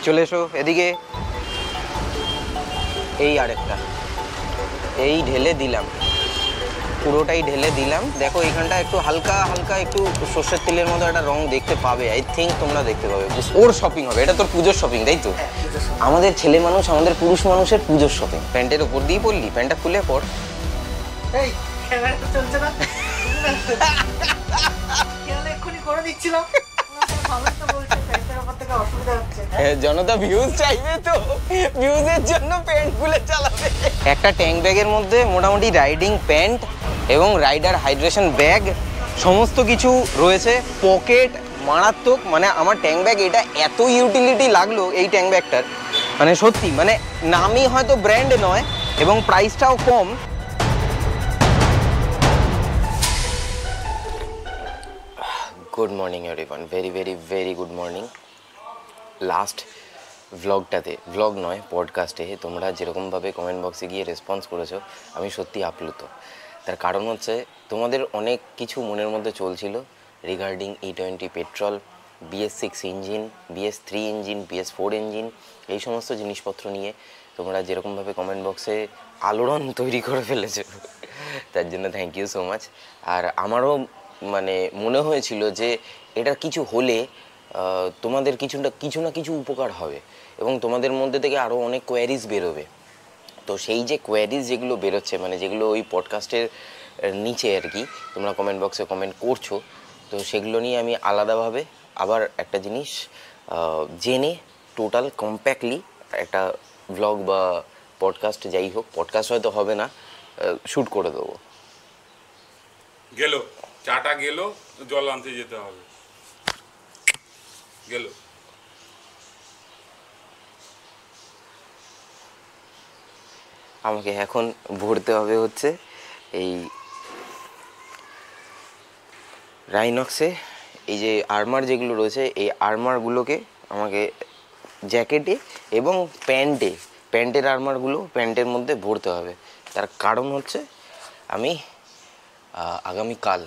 চলে এসো এদিকে। এই আরেকটা, এই ঢেলে দিলাম, পুরোটাই ঢেলে দিলাম। দেখো এখানটা একটু হালকা হালকা একটু সর্ষের তেলের মতো একটা রং দেখতে পাবে, আই থিঙ্ক তোমরা দেখতে পাবে। ওর শপিং হবে, এটা তোর পুজোর শপিং তাই তো? আমাদের ছেলে মানুষ, আমাদের পুরুষ মানুষের পুজোর শপিং। প্যান্টের উপর দিয়ে পরলি, প্যান্টটা খুলে পর। এই ক্যামেরাটা চলছে না, এক্ষুনি করে দিচ্ছিলাম। জনতা ভিউজ চাইবে তো, ভিউজের জন্য প্যান্ট খুলে চালাবে। একটা ট্যাঙ্ক ব্যাগের মধ্যে মোটামুটি রাইডিং প্যান্ট এবং রাইডার হাইড্রেশন ব্যাগ সমস্ত কিছু রয়েছে। পকেট মারাত্মক, মানে আমার ট্যাঙ্ক ব্যাগ এটা এত ইউটিলিটি লাগলো এই ট্যাঙ্ক ব্যাগটার, মানে সত্যি, মানে নামই হয়তো ব্র্যান্ড নয় এবং প্রাইসটাও কম। Good morning everyone, very very very good morning. Last ভ্লগটাতে, ভ্লগ নয় পডকাস্টে তোমরা যেরকমভাবে কমেন্ট বক্সে গিয়ে রেসপন্স করেছো, আমি সত্যি আপ্লুত। তার কারণ হচ্ছে তোমাদের অনেক কিছু মনের মধ্যে চলছিল regarding E20 petrol, BS6 engine, BS3 engine, BS4 engine, এই সমস্ত জিনিসপত্র নিয়ে তোমরা যেরকমভাবে কমেন্ট বক্সে আলোড়ন তৈরি করে ফেলেছো, তার জন্য থ্যাংক ইউ সো মাচ। আর আমারও মানে মনে হয়েছিল যে এটা কিছু হলে তোমাদের কিছু না কিছু উপকার হবে এবং তোমাদের মধ্যে থেকে আরও অনেক কোয়ারিজ বেরোবে। তো সেই যে কোয়ারিজ যেগুলো বেরোচ্ছে, মানে যেগুলো ওই পডকাস্টের নিচে আর কি তোমরা কমেন্ট বক্সে কমেন্ট করছো, তো সেগুলো নিয়ে আমি আলাদাভাবে আবার একটা জিনিস জেনে টোটাল কম্প্যাক্টলি একটা ভ্লগ বা পডকাস্ট, যাই হোক পডকাস্ট হয়তো হবে না, শ্যুট করে দেবো। গেল চাটা, গেল জল আনতে যেতে হবে, গেল। আমাকে এখন ভরতে হবে হচ্ছে এই রাইনক্সে এই যে আর্মার যেগুলো রয়েছে, এই আর্মারগুলোকে আমাকে জ্যাকেটে এবং প্যান্টের আর্মারগুলো প্যান্টের মধ্যে ভরতে হবে। তার কারণ হচ্ছে আমি আগামীকাল,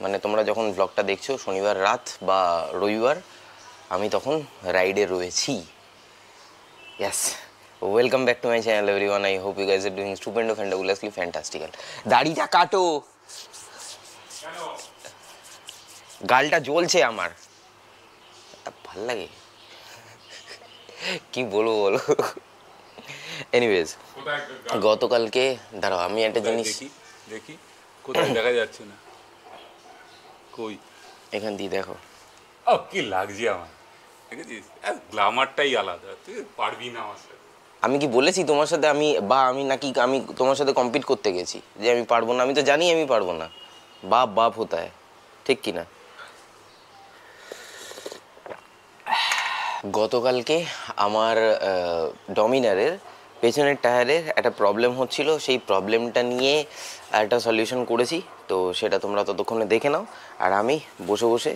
মানে তোমরা যখন ব্লগটা দেখছো শনিবার রাত বা রবিবার, আমি তখন রাইডে রয়েছি। Welcome back to my channel everyone, I hope you guys are doing stupendo fantabulously fantastical. দাড়িটা কাটো, গালটা জ্বলছে আমার, ভাল লাগে, কি বলবো বলো। এনিওয়েজ, গতকালকে দাঁড়াও আমি একটা জিনিস দেখি কোথায় দেখা যাচ্ছে না, কই এখান দিয়ে দেখো। ও কি লাগছে আমার, দেখেছিস গ্ল্যামারটাই আলাদা, তুই পারবি না আমার সাথে। আমি কি বলেছি তোমার সাথে আমি তোমার সাথে কম্পিট করতে গেছি যে আমি পারবো না? আমি তো জানি আমি পারবো না। বাপ হতা হ্যায়, ঠিক কি না? গতকালকে আমার ডমিনারের পেছনের টায়ারের একটা প্রবলেম হচ্ছিল, সেই প্রবলেমটা নিয়ে একটা সলিউশন করেছি, তো সেটা তোমরা ততক্ষণে দেখে নাও। আর আমি বসে বসে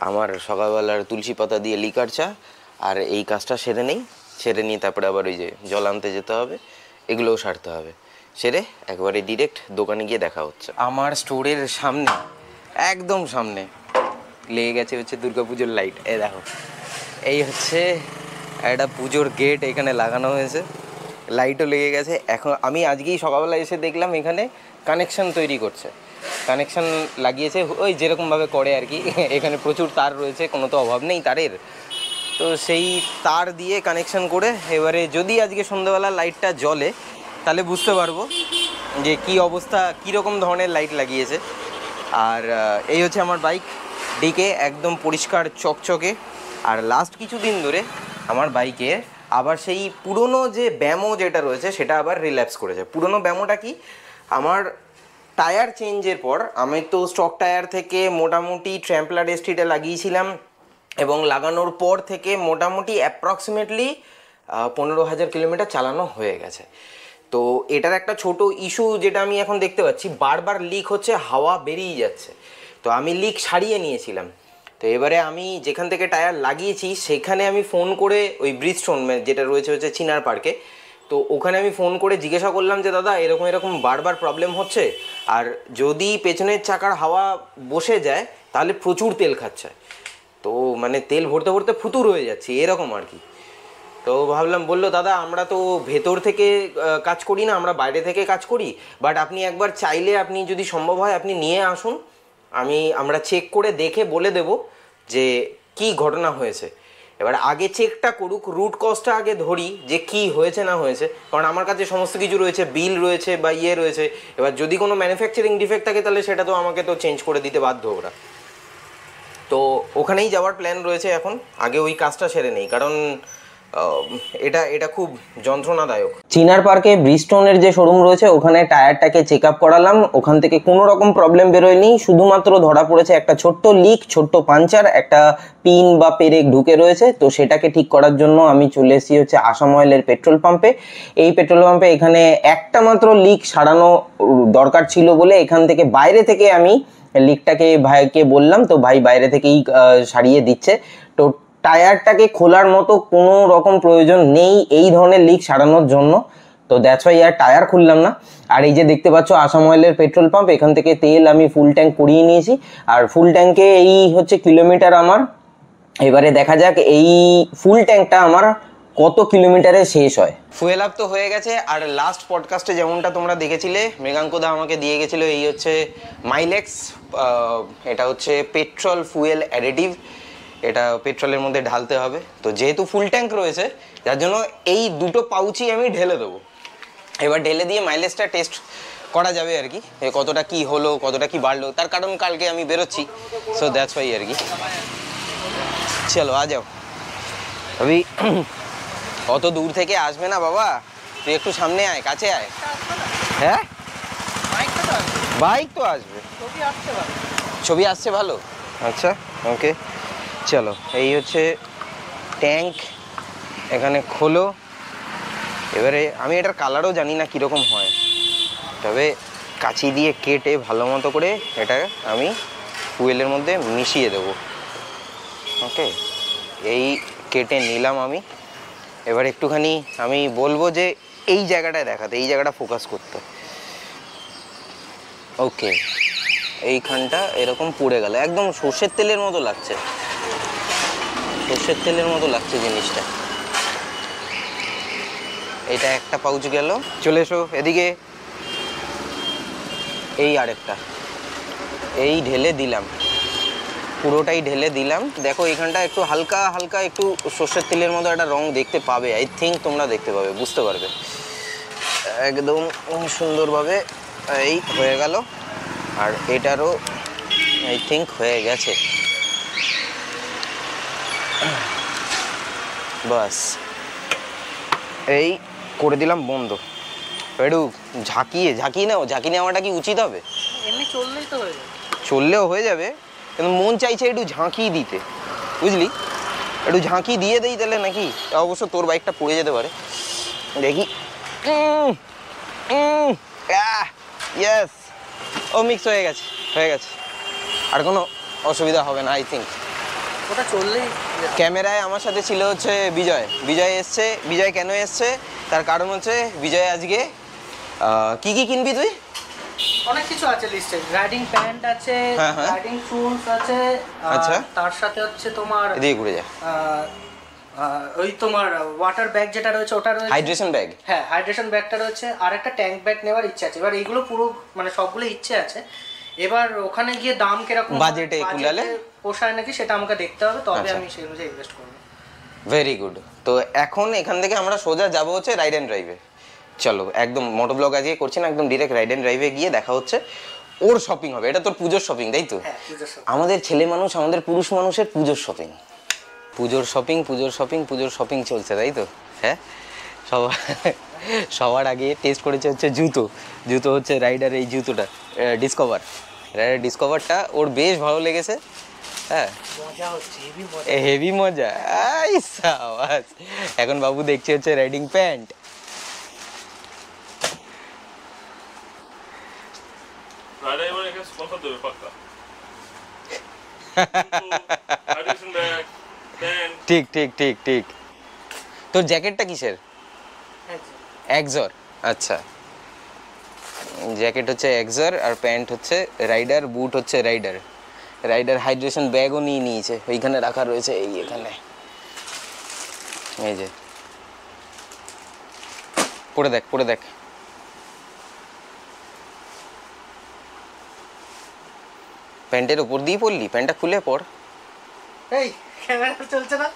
আমার সকালবেলার তুলসী পাতা দিয়ে লিকার চা আর এই কাজটা সেরে নিয়ে তারপরে আবার ওই যে জল আনতে যেতে হবে, এগুলোও সারতে হবে। সেরে একবারে ডিরেক্ট দোকানে গিয়ে দেখা হচ্ছে। আমার স্টোরের সামনে, একদম সামনে লেগে গেছে হচ্ছে দুর্গাপুজোর লাইট। দেখো, এই হচ্ছে একটা পুজোর গেট এখানে লাগানো হয়েছে, লাইটও লেগে গেছে। এখন আমি আজকেই সকালবেলা এসে দেখলাম এখানে কানেকশান তৈরি করছে, কানেকশান লাগিয়েছে ওই যেরকমভাবে করে আর কি। এখানে প্রচুর তার রয়েছে, কোনো তো অভাব নেই তারের, তো সেই তার দিয়ে কানেকশান করে এবারে যদি আজকে সন্ধ্যাবেলা লাইটটা জ্বলে তাহলে বুঝতে পারবো যে কী অবস্থা, কীরকম ধরনের লাইট লাগিয়েছে। আর এই হচ্ছে আমার বাইক, ডিকে একদম পরিষ্কার চকচকে। আর লাস্ট কিছুদিন ধরে আমার বাইকে আবার সেই পুরনো যে ব্যামো যেটা রয়েছে সেটা আবার রিল্যাপস করেছে। পুরনো ব্যামোটা কি, আমার টায়ার চেঞ্জের পর আমি তো স্টক টায়ার থেকে মোটামুটি ট্র্যাম্পলার স্ট্রিটে লাগিয়েছিলাম এবং লাগানোর পর থেকে মোটামুটি অ্যাপ্রক্সিমেটলি 15,000 কিলোমিটার চালানো হয়ে গেছে। তো এটার একটা ছোট ইস্যু যেটা আমি এখন দেখতে পাচ্ছি, বারবার লিক হচ্ছে, হাওয়া বেরিয়ে যাচ্ছে। তো আমি লিক সারিয়ে নিয়েছিলাম। তো এবারে আমি যেখান থেকে টায়ার লাগিয়েছি সেখানে আমি ফোন করে ওই ব্রিজস্টোন যেটা রয়েছে হচ্ছে চিনার পার্কে, তো ওখানে আমি ফোন করে জিজ্ঞাসা করলাম যে দাদা এরকম বারবার প্রবলেম হচ্ছে, আর যদি পেছনের চাকার হাওয়া বসে যায় তাহলে প্রচুর তেল খাচ্ছে, তো মানে তেল ভরতে ভরতে ফুতুর হয়ে যাচ্ছে এরকম আর কি। তো ভাবলাম, বললো দাদা আমরা তো ভেতর থেকে কাজ করি না, আমরা বাইরে থেকে কাজ করি, বাট আপনি একবার চাইলে আপনি যদি সম্ভব হয় আপনি নিয়ে আসুন, আমরা চেক করে দেখে বলে দেব যে কি ঘটনা হয়েছে। এবার আগে চেকটা করুক, রুট কজটা আগে ধরি যে কি হয়েছে না হয়েছে, কারণ আমার কাছে সমস্ত কিছু রয়েছে, বিল রয়েছে বা রয়েছে। এবার যদি কোনো ম্যানুফ্যাকচারিং ডিফেক্ট থাকে তাহলে সেটা তো আমাকে তো চেঞ্জ করে দিতে বাধ্য ওরা। তো ওখানেই যাওয়ার প্ল্যান রয়েছে এখন, আগে ওই কাজটা সেরে নেই, কারণ এটা খুব যন্ত্রণাদায়ক। চিনার পার্কে ব্রিজস্টোনের যে শোরুম রয়েছে ওখানে টায়ারটাকে চেক আপ করালাম, ওখান থেকে কোনো রকম প্রবলেম বেরোয়নি, শুধুমাত্র ধরা পড়েছে একটা ছোট্ট লিক, ছোট্ট পাঞ্চার, একটা পিন বা পেরেক ঢুকে রয়েছে। তো সেটাকে ঠিক করার জন্য আমি চলে এসেছি হচ্ছে আসাম অয়েলের পেট্রোল পাম্পে। এই পেট্রোল পাম্পে এখানে একটা মাত্র লিক সারানো দরকার ছিল বলে এখান থেকে বাইরে থেকে আমি লিকটাকে ভাইকে বললাম, তো ভাই বাইরে থেকেই সারিয়ে দিচ্ছে। তো টায়ারটাকে খোলার মতো কোনো রকম প্রয়োজন নেই এই ধরনের লিক সারানোর জন্য, তো দ্যাটস ওয়াই আর টায়ার খুললাম না। আর এই যে দেখতে পাচ্ছ আসাম অয়েলের পেট্রোল পাম্প, এখান থেকে তেল আমি ফুল ট্যাঙ্ক করিয়ে নিয়েছি, আর ফুল ট্যাঙ্কে এই হচ্ছে কিলোমিটার আমার। এবারে দেখা যাক এই ফুল ট্যাঙ্কটা আমার কত কিলোমিটারে শেষ হয়। ফুয়েল আপ তো হয়ে গেছে, আর লাস্ট পডকাস্টে যেমনটা তোমরা দেখেছিলে মৃগাঙ্কদা আমাকে দিয়ে গেছিলো এই হচ্ছে মাইলেক্স, এটা হচ্ছে পেট্রোল ফুয়েল অ্যাডিটিভ, এটা পেট্রোলের মধ্যে ঢালতে হবে। তো যেহেতু ফুল ট্যাঙ্ক রয়েছে যার জন্য এই দুটো পাউচই আমি ঢেলে দেবো। এবার ঢেলে দিয়ে মাইলেজটা টেস্ট করা যাবে আর কি, কতটা কি হলো কতটা কি বাড়লো, তার কারণ কালকে আমি বেরোচ্ছি, সো দ্যাটস ওয়াই আর কি। চলো আ যাও। अभी অত দূর থেকে আসবে না বাবা, তুই একটু সামনে আয়, কাছে আয়। হ্যাঁ বাইক তো আসবে, ছবি আসছে ভালো। আচ্ছা ওকে চলো, এই হচ্ছে ট্যাঙ্ক, এখানে খোলো। এবারে আমি এটার কালারও জানি না কীরকম হয়, তবে কাঁচি দিয়ে কেটে ভালো মতো করে এটা আমি ফুয়েলের মধ্যে মিশিয়ে দেবো। ওকে এই কেটে নিলাম আমি। এবার একটুখানি আমি বলবো যে এই জায়গাটায় দেখাতে, এই জায়গাটা ফোকাস করতে। ওকে এইখানটা এরকম পুড়ে গেল, একদম সর্ষের তেলের মতো লাগছে, সর্ষের তেলের মতো লাগছে জিনিসটা। এটা একটা পাউচ গেল, চলে এসো এদিকে। এই আরেকটা, এই ঢেলে দিলাম, পুরোটাই ঢেলে দিলাম। দেখো এখানটা একটু হালকা হালকা একটু সর্ষের তেলের মতো একটা রং দেখতে পাবে, আই থিঙ্ক তোমরা দেখতে পাবে, বুঝতে পারবে একদম সুন্দরভাবে। এই হয়ে গেল, আর এটারও আই থিঙ্ক হয়ে গেছে। বাস এই করে দিলাম বন্ধ। একটু ঝাঁকিয়ে নাও, ঝাঁকি নেওয়াটা কি উচিত হবে? এমনি চললেই তো হয়ে যাবে। চললেও হয়ে যাবে, কিন্তু মন চাইছে একটু ঝাঁকি দিতে, বুঝলি, একটু ঝাঁকি দিয়ে দেই তাহলে নাকি। অবশ্য তোর বাইকটা পড়ে যেতে পারে, দেখি। ইয়েস, ও মিক্স হয়ে গেছে, হয়ে গেছে, আর কোনো অসুবিধা হবে না আই থিঙ্ক। ওটা চললেই। ক্যামেরায় আমার সাথে ছিল হচ্ছে বিজয় এসছে। বিজয় কেন এসছে তার কারণ হচ্ছে বিজয় আজকে কি কি কিনবি তুই? অনেক কিছু আছে লিস্টে, রাইডিং প্যান্ট আছে, রাইডিং শুজ আছে, আচ্ছা তার সাথে হচ্ছে তোমার এদিকে ঘুরে যা, ওই তোমার ওয়াটার ব্যাগ যেটা রয়েছে ওটা রয়েছে, হাইড্রেশন ব্যাগ। হ্যাঁ হাইড্রেশন ব্যাগটা রয়েছে, আর একটা ট্যাঙ্ক ব্যাগ নেওয়ার ইচ্ছে আছে। এবার এইগুলো পুরো মানে সবগুলো ইচ্ছে আছে, এবার ওখানে গিয়ে দাম কিরকম বাজেটে কুলালে পোষায় নাকি সেটা আমাকে দেখতে হবে, তবে আমি সেই অনুযায়ী ইনভেস্ট করব। Very good. তো এখন এখান থেকে আমরা সোজা যাবো হচ্ছে রাইড অ্যান্ড ড্রাইভে। চলো একদম মোটো ব্লগ আজকে করছি না, একদম ডিরেক্ট রাইড অ্যান্ড ড্রাইভে গিয়ে দেখা হচ্ছে। ওর শপিং হবে, এটা তোর পুজোর শপিং তাই তো? আমাদের ছেলে মানুষ, আমাদের পুরুষ মানুষের পুজোর শপিং, পুজোর শপিং চলছে তাই তো? হ্যাঁ সবার আগে টেস্ট করেছে হচ্ছে জুতো হচ্ছে রাইডার, এই জুতোটা রাইডার ডিসকভারটা ওর বেশ ভালো লেগেছে। হ্যাঁ হেভি মজা। এখন বাবু দেখছে হচ্ছে রাইডিং প্যান্ট। ঠিক ঠিক ঠিক ঠিক। তোর জ্যাকেটটা কিসের? এক্সর। আচ্ছা জ্যাকেট হচ্ছে এক্সর, আর প্যান্ট হচ্ছে রাইডার, বুট হচ্ছে রাইডার হাইড্রেশন ব্যাগও নিয়ে নিয়েছে, ওইখানে রাখা রয়েছে, এই এখানে এই যে পরে দেখ পরে দেখ। প্যান্টের উপর দিয়ে পরলি, প্যান্টটা খুলে পর। এই ক্যামেরা চলছে না,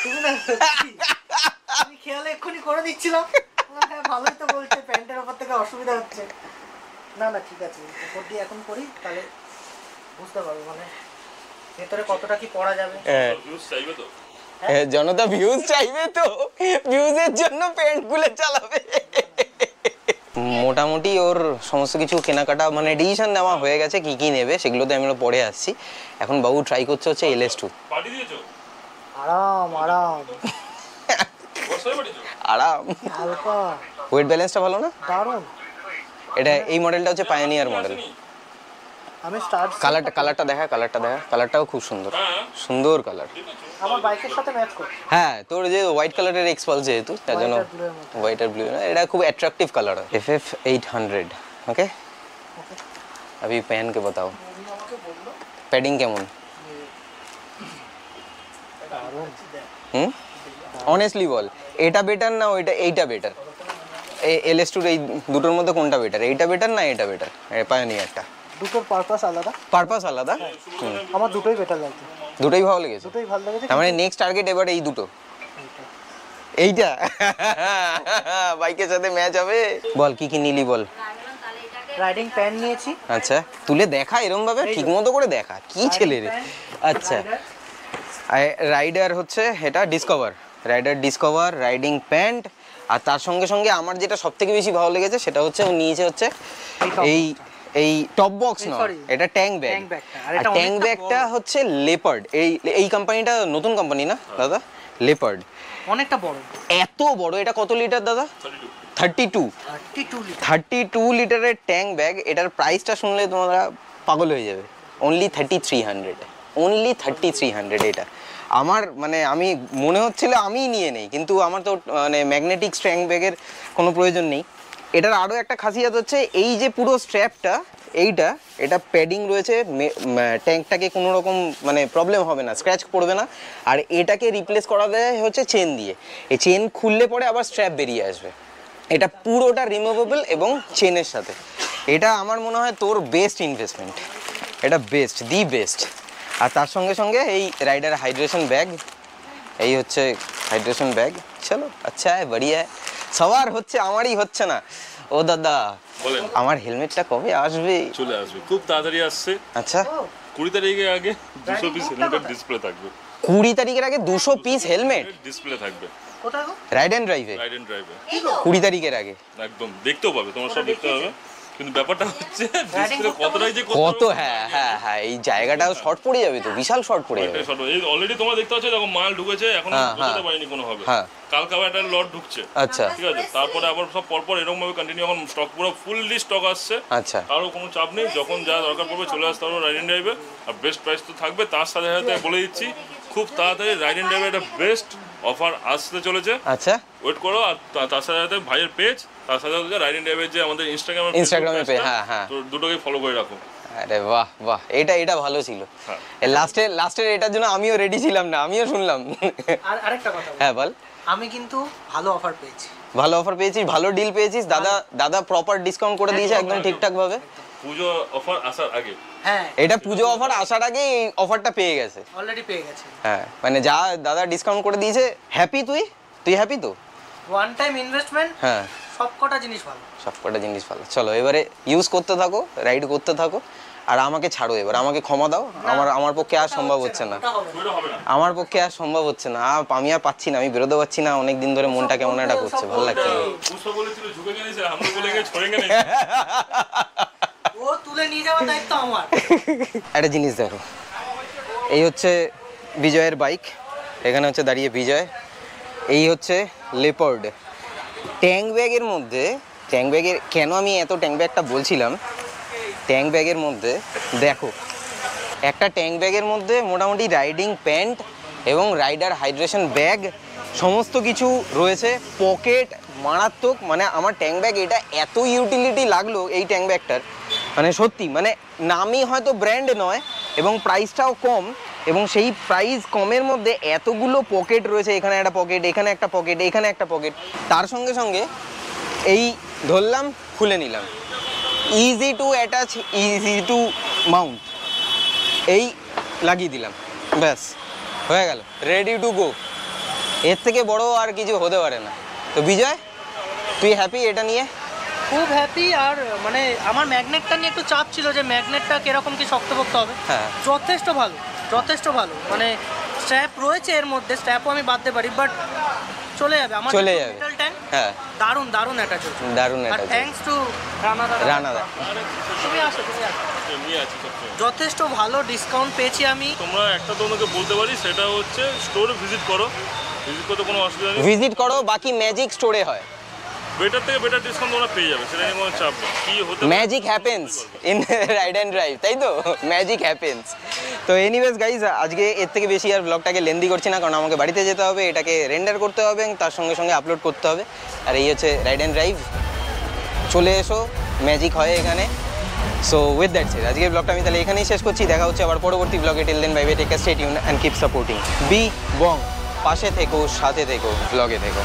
তুমি না আমি খেয়ালে এক্ষুনি করে দিচ্ছিলাম। হ্যাঁ ভালোই তো বলছে, প্যান্টের ওপর থেকে অসুবিধা হচ্ছে। না না ঠিক আছে, উপর দিয়ে এখন করি তাহলে বুঝতে পারবো মানে ভেতরে কতটা কি পড়া যাবে। জনতা ভিউজ চাইবে তো, ভিউজের জন্য প্যান্ট খুলে চালাবে। মোটামুটি ওর সমস্ত কিছু কেনাকাটা মানে ডিসিশন নেওয়া হয়ে গেছে, কি কি নেবে সেগুলোতে আমরা পরে আসছি। এখন বাবু ট্রাই করছে হচ্ছে LS2। আরাম আরাম আরাম। হালকা ওয়েট ব্যালেন্সটা ভালো না? দারুণ। এটা এই মডেলটা হচ্ছে পায়োনিয়ার মডেল। আমি স্টার্ট কালারটা দেখা, কালারটাও খুব সুন্দর, সুন্দর কালার। আমার বাইকের সাথে ম্যাচ করে। হ্যাঁ তোর যে হোয়াইট কালারের এক্সপালস যেহেতু তার জন্য হোয়াইট আর ব্লু না, এটা খুব অ্যাট্রাকটিভ কালার है। FF 800 okay. अभी पहन के बताओ पैडिंग কেমন? অনেস্টলি বল, এটা বেটার না ওইটা, এইটা বেটার? LS2 এই দুটোর মধ্যে কোনটা বেটার? এইটা বেটার না এটা বেটার? পায়োনিয়ারটা। দুটোর পারপাস আলাদা। পারপাস আলাদা? আমার দুটোই বেটার লাগছে। দুটোই ভালো লেগেছে? দুটোই ভালো লেগেছে। তার মানে নেক্সট টার্গেট এবার এই দুটো, এইটা বাইকের সাথে ম্যাচ হবে। বল কি কি নিলি বল। রাইডিং প্যান্ট নিয়েছি। আচ্ছা তুলে দেখা এরকম ভাবে, ঠিক মতো করে দেখা, কি ছেলে রে। আচ্ছা রাইডার হচ্ছে এটা discover, rider discover riding pant. আর তার সঙ্গে সঙ্গে আমার যেটা সব থেকে বেশি ভালো লেগেছে সেটা হচ্ছে ও নিয়েছে হচ্ছে এই টপ বক্স না, এটা ট্যাঙ্ক ব্যাগ। আর ট্যাঙ্ক ব্যাগটা হচ্ছে লেপার্ড, এই কোম্পানিটা নতুন কোম্পানি না দাদা? লেপার্ড অনেকটা বড়, এত বড়। এটা কত লিটার দাদা? 32 লিটারের ট্যাঙ্ক ব্যাগ। এটার প্রাইসটা শুনলে তোমরা পাগল হয়ে যাবে। অনলি 3300 এটা। আমার মানে আমি মনে হচ্ছিল আমিই নিয়ে নেই, কিন্তু আমার তো মানে ম্যাগনেটিক ট্যাঙ্ক ব্যাগের কোনো প্রয়োজন নেই। এটার আরও একটা খাসিয়াত হচ্ছে এই যে পুরো স্ট্র্যাপটা, এটা প্যাডিং রয়েছে, ট্যাঙ্কটাকে কোনো রকম মানে প্রবলেম হবে না, স্ক্র্যাচ পড়বে না। আর এটাকে রিপ্লেস করা দেয় হচ্ছে চেন দিয়ে। এই চেন খুললে পরে আবার স্ট্র্যাপ বেরিয়ে আসবে। এটা পুরোটা রিমুভেবল এবং চেনের সাথে। এটা আমার মনে হয় তোর বেস্ট ইনভেস্টমেন্ট, এটা দি বেস্ট। আর তার সঙ্গে সঙ্গে এই রাইডার হাইড্রেশন ব্যাগ, এই হচ্ছে হাইড্রেশন ব্যাগ। চলো আচ্ছা বড়িয়া। সবার হচ্ছে, আমারই হচ্ছে না। ও দাদা বলেন আমার হেলমেটটা কবে আসবে? চলে আসবে, খুব তাড়াতাড়ি আসছে। আচ্ছা 20 তারিখের আগে 200 পিস হেলমেট ডিসপ্লে থাকবে। 20 তারিখের আগে 200 পিস হেলমেট ডিসপ্লে থাকবে কোথায় গো? রাইড অ্যান্ড ড্রাইভে 20 তারিখের আগে একদম দেখতেও পাবে, তোমার সব দেখতে পাবে। কিন্তু ব্যাপারটা হচ্ছে ডিসপ্লে কতটাই যে কত, হ্যাঁ এই জায়গাটাও শর্ট পড়ে যাবে তো, বিশাল শর্ট পড়ে যাবে। অলরেডি তোমরা দেখতে পাচ্ছ দেখো মাল ঢুকেছে, এখন বোঝাতে পারিনি কোনো হবে। কালকে আবার একটা লট ঢুকছে। আচ্ছা ঠিক আছে, তারপরে আবার সব পরপর এরকম ভাবে কন্টিনিউ, এখন স্টক পুরো ফুললি স্টক আসছে। আচ্ছা কারো কোনো চাপ নেই, যখন যা দরকার পড়বে চলে আসতে পারবো রাইড অ্যান্ড ড্রাইভে। আর বেস্ট প্রাইস তো থাকবে, তার সাথে সাথে বলে দিচ্ছি খুব তাড়াতাড়ি রাইড অ্যান্ড ড্রাইভে একটা বেস্ট অফার আসতে চলেছে। আচ্ছা ওয়েট করো। আর তার সাথে সাথে ভাইয়ের পেজ, তার সাথে সাথে রাইড অ্যান্ড ড্রাইভের যে আমাদের ইনস্টাগ্রামে পেজ, হ্যাঁ তো দুটোকে ফলো করে রাখো। আরে বাহ বাহ, এটা ভালো ছিল। লাস্টের এটার জন্য আমিও রেডি ছিলাম না, আমিও শুনলাম। আর আরেকটা কথা, হ্যাঁ বল। আমি কিন্তু ভালো অফার পেয়েছি। ভালো অফার পেয়েছিস, ভালো ডিল পেয়েছিস। দাদা প্রপার ডিসকাউন্ট করে দিয়েছে একদম ঠিকঠাক ভাবে। পুজো অফার আসার আগে, হ্যাঁ এটা পুজো অফার আসার আগে এই অফারটা পেয়ে গেছে, অলরেডি পেয়ে গেছে। হ্যাঁ মানে যা দাদা ডিসকাউন্ট করে দিয়েছে। হ্যাপি তুই হ্যাপি তো? ওয়ান টাইম ইনভেস্টমেন্ট, হ্যাঁ সবকটা জিনিস ভালো, সবকটা জিনিস ভালো। চলো এবারে ইউজ করতে থাকো, রাইড করতে থাকো। আর আমাকে ছাড়ো এবার, আমাকে ক্ষমা দাও। আমার পক্ষে আর সম্ভব হচ্ছে না, আমার পক্ষে আর সম্ভব হচ্ছে না। আমি আর পাচ্ছি না, আমি বেরোতে পারছি না। অনেক দিন ধরে মনটা কেমন একটা করছে, ভালো লাগছে না। ও তুলে নিয়ে যাওয়ার দায়িত্ব আমার। একটা জিনিস দেখো, এই হচ্ছে বিজয়ের বাইক, এখানে হচ্ছে দাঁড়িয়ে বিজয়। এই হচ্ছে লেপার্ড। ট্যাঙ্ক ব্যাগের মধ্যে, কেন আমি এত ট্যাঙ্ক ব্যাগটা বলছিলাম, ট্যাঙ্ক ব্যাগের মধ্যে দেখো, একটা ট্যাঙ্ক ব্যাগের মধ্যে মোটামুটি রাইডিং প্যান্ট এবং রাইডার হাইড্রেশন ব্যাগ সমস্ত কিছু রয়েছে। পকেট মারাত্মক, মানে আমার ট্যাঙ্ক ব্যাগ এটা এত ইউটিলিটি লাগলো এই ট্যাঙ্ক ব্যাগটার, মানে সত্যি, মানে নামই হয়তো ব্র্যান্ড নয় এবং প্রাইসটাও কম, এবং সেই প্রাইস কমের মধ্যে এতগুলো পকেট রয়েছে। এখানে একটা পকেট, এখানে একটা পকেট, এখানে একটা পকেট। তার সঙ্গে সঙ্গে এই ধরলাম, খুলে নিলাম, easy to attach, easy to Mount, এই লাগিয়ে দিলাম, ব্যাস হয়ে গেল, রেডি টু গো। এর থেকে বড় আর কিছু হতে পারে না। তো বিজয়, তুই হ্যাপি এটা নিয়ে? খুব হ্যাপি। আর মানে আমার ম্যাগনেটটা নিয়ে একটু চাপ ছিল যে ম্যাগনেটটা কিরকম কি শক্তপোক্ত হবে। হ্যাঁ। যথেষ্ট ভালো, যথেষ্ট ভালো। মানে স্ট্র্যাপ রয়েছে এর মধ্যে, স্ট্র্যাপও আমি বাঁধতে পারি, বাট চলে যাবে আমার চলে যাবে। Metal tank. হ্যাঁ, দারুণ দারুণ অ্যাটাচ হচ্ছে, দারুণ আর attach। থ্যাঙ্কস টু রানাদা। রানাদা। তুমি আসো, তুমি আসো। এমনি আছি সবসময়। যথেষ্ট ভালো ডিসকাউন্ট পেয়েছি আমি। তোমরা একটা তোমাকে বলতে পারি, সেটা হচ্ছে স্টোরে ভিজিট করো, ভিজিট করতে কোনো অসুবিধা নেই। ভিজিট করো, বাকি ম্যাজিক স্টোরে হয়। বেটার থেকে বেটার ডিসকাউন্ট তোমরা পেয়ে যাবে, সেটা নিয়ে কোনো চাপ নেই। কী হতে magic happens in ride and drive, তাই তো? Magic happens. তো এনিওয়েজ গাইজ, আজকে এর থেকে বেশি আর ব্লগটাকে লেন্দি করছি না, কারণ আমাকে বাড়িতে যেতে হবে, এটাকে রেন্ডার করতে হবে এবং তার সঙ্গে সঙ্গে আপলোড করতে হবে। আর এই হচ্ছে রাইড অ্যান্ড ড্রাইভ, চলে এসো, ম্যাজিক হয় এখানে। সো উইথ দ্যাট সেড আজকের ব্লগটা আমি তাহলে এখানেই শেষ করছি। দেখা হচ্ছে আবার পরবর্তী ব্লগে। Till then bye bye, take care, stay tuned and keep supporting. Be bong, পাশে থেকো, সাথে থেকো, ব্লগে থেকো।